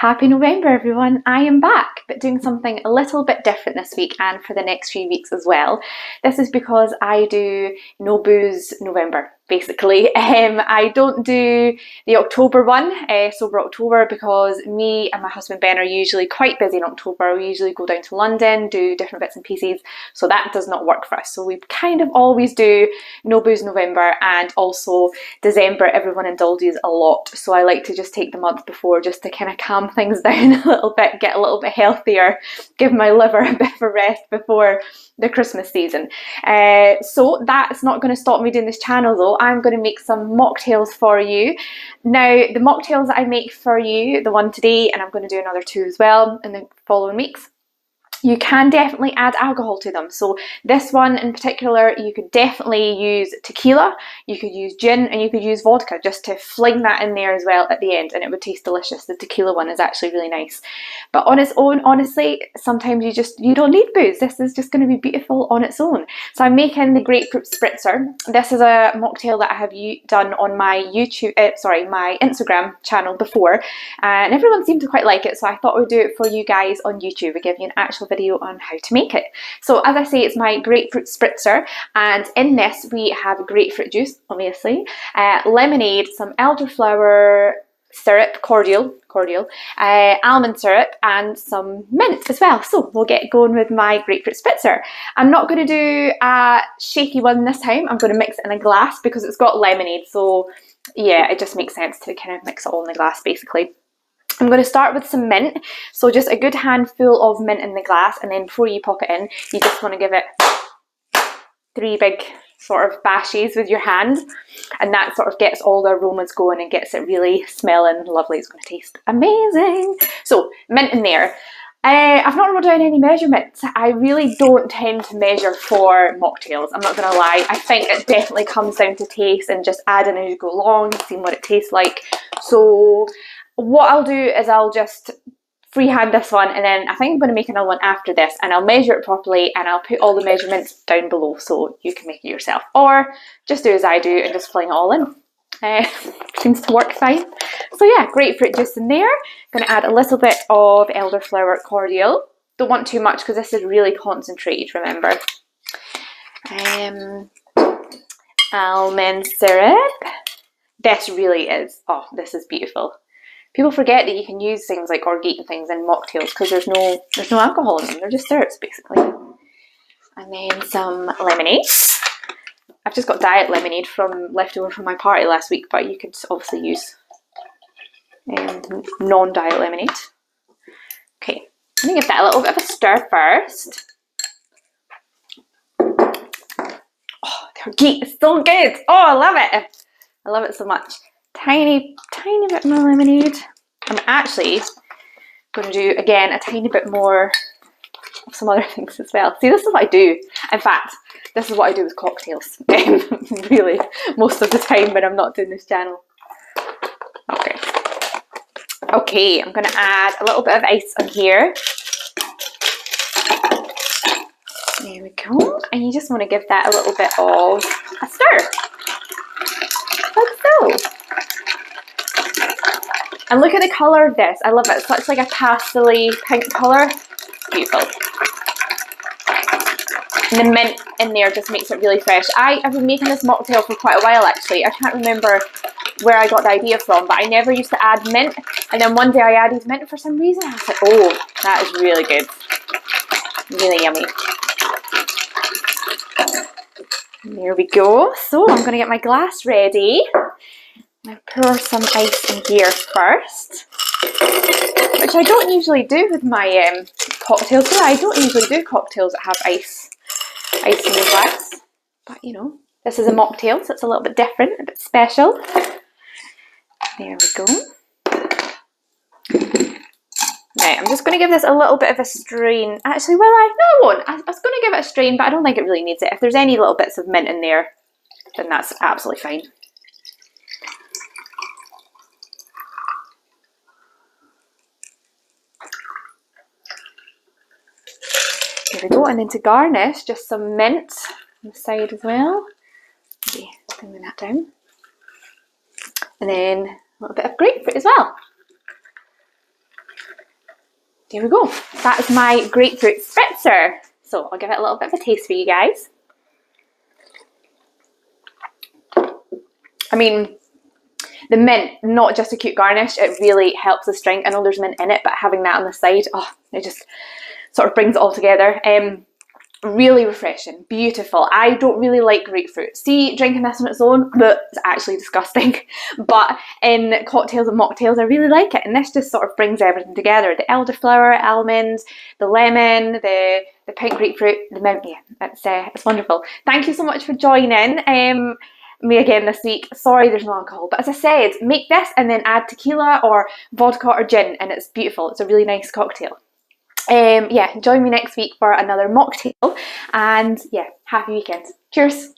Happy November, everyone. I am back, but doing something a little bit different this week and for the next few weeks as well. This is because I do no booze November, basically. I don't do the October one, Sober October, because me and my husband Ben are usually quite busy in October. We usually go down to London, do different bits and pieces, so that does not work for us. So we kind of always do no booze November, and also December everyone indulges a lot. So I like to just take the month before just to kind of calm things down a little bit, get a little bit healthier, give my liver a bit of a rest before the Christmas season. So that's not going to stop me doing this channel though. I'm going to make some mocktails for you. Now the mocktails that I make for you, the one today, and I'm going to do another two as well in the following weeks, you can definitely add alcohol to them. So this one in particular, you could definitely use tequila, you could use gin, and you could use vodka just to fling that in there as well at the end, and it would taste delicious. The tequila one is actually really nice. But on its own, honestly, sometimes you don't need booze. This is just going to be beautiful on its own. So I'm making the Grapefruit Spritzer. This is a mocktail that I have done on my my Instagram channel before, and everyone seemed to quite like it, so I thought I would do it for you guys on YouTube and give you an actual video on how to make it. So as I say, it's my Grapefruit Spritzer, and in this we have grapefruit juice, obviously, lemonade, some elderflower syrup, cordial, almond syrup, and some mint as well. So we'll get going with my Grapefruit Spritzer. I'm not going to do a shaky one this time. I'm going to mix it in a glass because it's got lemonade, so yeah, it just makes sense to kind of mix it all in the glass basically. I'm going to start with some mint, so just a good handful of mint in the glass, and then before you pop it in, you just want to give it 3 big sort of bashes with your hand, and that sort of gets all the aromas going and gets it really smelling lovely. It's going to taste amazing. So mint in there. I've not wrote down any measurements. I really don't tend to measure for mocktails, I'm not going to lie. I think it definitely comes down to taste and just adding as you go along, seeing what it tastes like. So what I'll do is I'll just freehand this one, and then I think I'm going to make another one after this, and I'll measure it properly and I'll put all the measurements down below so you can make it yourself, or just do as I do and just fling it all in. Seems to work fine. So yeah, grapefruit juice in there. Going to add a little bit of Elderflower Cordial. Don't want too much because this is really concentrated, remember. Almond syrup. This really is, oh, this is beautiful. People forget that you can use things like Orgeat and things in mocktails because there's no alcohol in them. They're just syrups basically. And then some lemonade. I've just got diet lemonade from leftover from my party last week, but you could obviously use non-diet lemonade. Okay, I'm going to give that a little bit of a stir first. Oh, the Orgeat is so good. Oh, I love it. I love it so much. Tiny bit more lemonade. I'm actually going to do, again, a tiny bit more of some other things as well. See, this is what I do. In fact, this is what I do with cocktails. Really, most of the time when I'm not doing this channel. Okay, I'm going to add a little bit of ice on here. There we go. And you just want to give that a little bit of a stir. Like so. And look at the colour of this. I love it. It's such like a pastel-y pink colour. Beautiful. And the mint in there just makes it really fresh. I've been making this mocktail for quite a while actually. I can't remember where I got the idea from, but I never used to add mint. And then one day I added mint for some reason. I was like, oh, that is really good. Really yummy. There we go. So I'm going to get my glass ready. I'm going to pour some ice in here first, which I don't usually do with my cocktails. Yeah, I don't usually do cocktails that have ice in the glass, but you know, this is a mocktail, so it's a little bit different, a bit special. There we go. Right, I'm just going to give this a little bit of a strain. Actually, no, I won't. I was going to give it a strain, but I don't think it really needs it. If there's any little bits of mint in there, then that's absolutely fine. There we go, and then to garnish, just some mint on the side as well. Maybe bring that down. And then a little bit of grapefruit as well. there we go. That is my grapefruit spritzer. So I'll give it a little bit of a taste for you guys. I mean, the mint, not just a cute garnish, it really helps this drink. I know there's mint in it, but having that on the side, oh, it just sort of brings it all together. Really refreshing, beautiful. I don't really like grapefruit. See, drinking this on its own, but it's actually disgusting. But in cocktails and mocktails, I really like it. And this just sort of brings everything together. The elderflower, almonds, the lemon, the pink grapefruit, the mint. Yeah, it's wonderful. Thank you so much for joining me again this week. Sorry there's no alcohol, but as I said, make this and then add tequila or vodka or gin, and it's beautiful. It's a really nice cocktail. Yeah, join me next week for another mocktail, and yeah, happy weekend. Cheers.